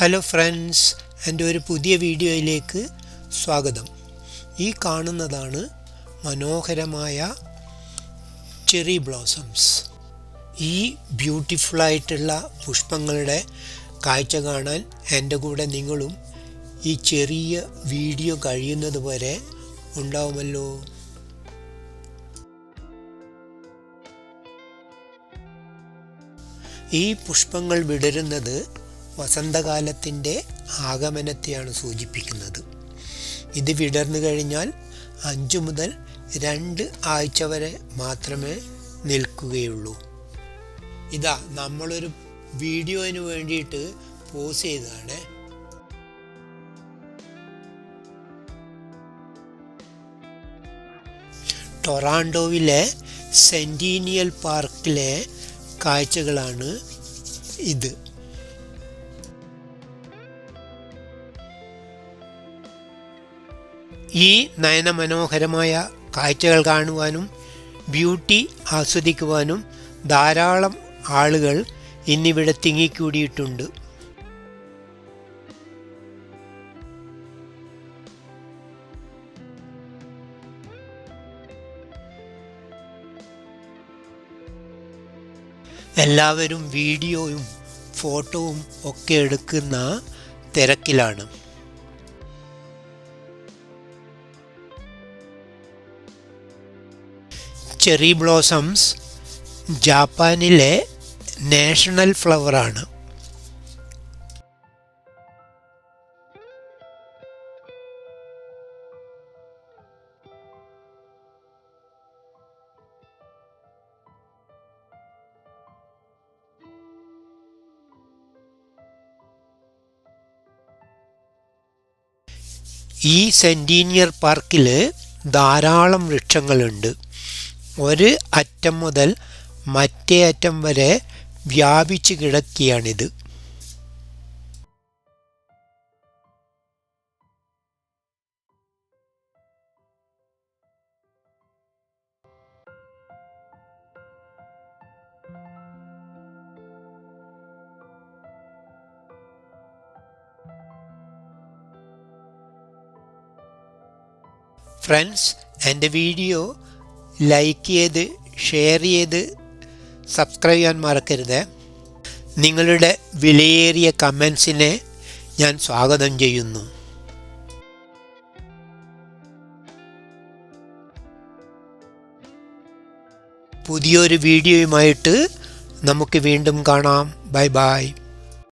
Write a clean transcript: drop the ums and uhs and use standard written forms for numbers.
Hello friends, എൻ്റെ ഒരു പുതിയ വീഡിയോയിലേക്ക് സ്വാഗതം. ഈ കാണുന്നതാണ് മനോഹരമായ ചെറി ബ്ലോസംസ്. ഈ ബ്യൂട്ടിഫുള്ളായിട്ടുള്ള പുഷ്പങ്ങളുടെ കാഴ്ച കാണാൻ എൻ്റെ കൂടെ നിങ്ങളും ഈ ചെറിയ വീഡിയോ കഴിയുന്നത് വരെ ഉണ്ടാവുമല്ലോ. ഈ പുഷ്പങ്ങൾ വിടരുന്നത് വസന്തകാലത്തിൻ്റെ ആഗമനത്തെയാണ് സൂചിപ്പിക്കുന്നത്. ഇത് വിടർന്നു കഴിഞ്ഞാൽ 5 മുതൽ 2 ആഴ്ച വരെ മാത്രമേ നിൽക്കുകയുള്ളൂ. ഇതാ നമ്മളൊരു വീഡിയോന് വേണ്ടിയിട്ട് പോസ് ചെയ്തതാണ്. ടൊറാൻഡോയിലെ സെൻറ്റീനിയൽ പാർക്കിലെ കാഴ്ചകളാണ് ഇത്. ഈ നയനമനോഹരമായ കാഴ്ചകൾ കാണുവാനും ബ്യൂട്ടി ആസ്വദിക്കുവാനും ധാരാളം ആളുകൾ ഇന്നിവിടെ തിങ്ങിക്കൂടിയിട്ടുണ്ട്. എല്ലാവരും വീഡിയോയും ഫോട്ടോയും ഒക്കെ എടുക്കുന്ന തിരക്കിലാണ്. ചെറി ബ്ലോസംസ് ജാപ്പാനിലെ നാഷണൽ ഫ്ലവറാണ്. ഈ സെൻറ്റീനിയർ പാർക്കിൽ ധാരാളം വൃക്ഷങ്ങളുണ്ട്. ഒരു അറ്റം മുതൽ മറ്റേ അറ്റം വരെ വ്യാപിച്ചു കിടക്കുകയാണിത്. ഫ്രണ്ട്സ്, എൻ്റെ വീഡിയോ ലൈക്ക് ചെയ്ത് ഷെയർ ചെയ്ത് സബ്സ്ക്രൈബ് ചെയ്യാൻ മറക്കരുത്. നിങ്ങളുടെ വിലയേറിയ കമൻസിനെ ഞാൻ സ്വാഗതം ചെയ്യുന്നു. പുതിയൊരു വീഡിയോയുമായിട്ട് നമുക്ക് വീണ്ടും കാണാം. Bye bye.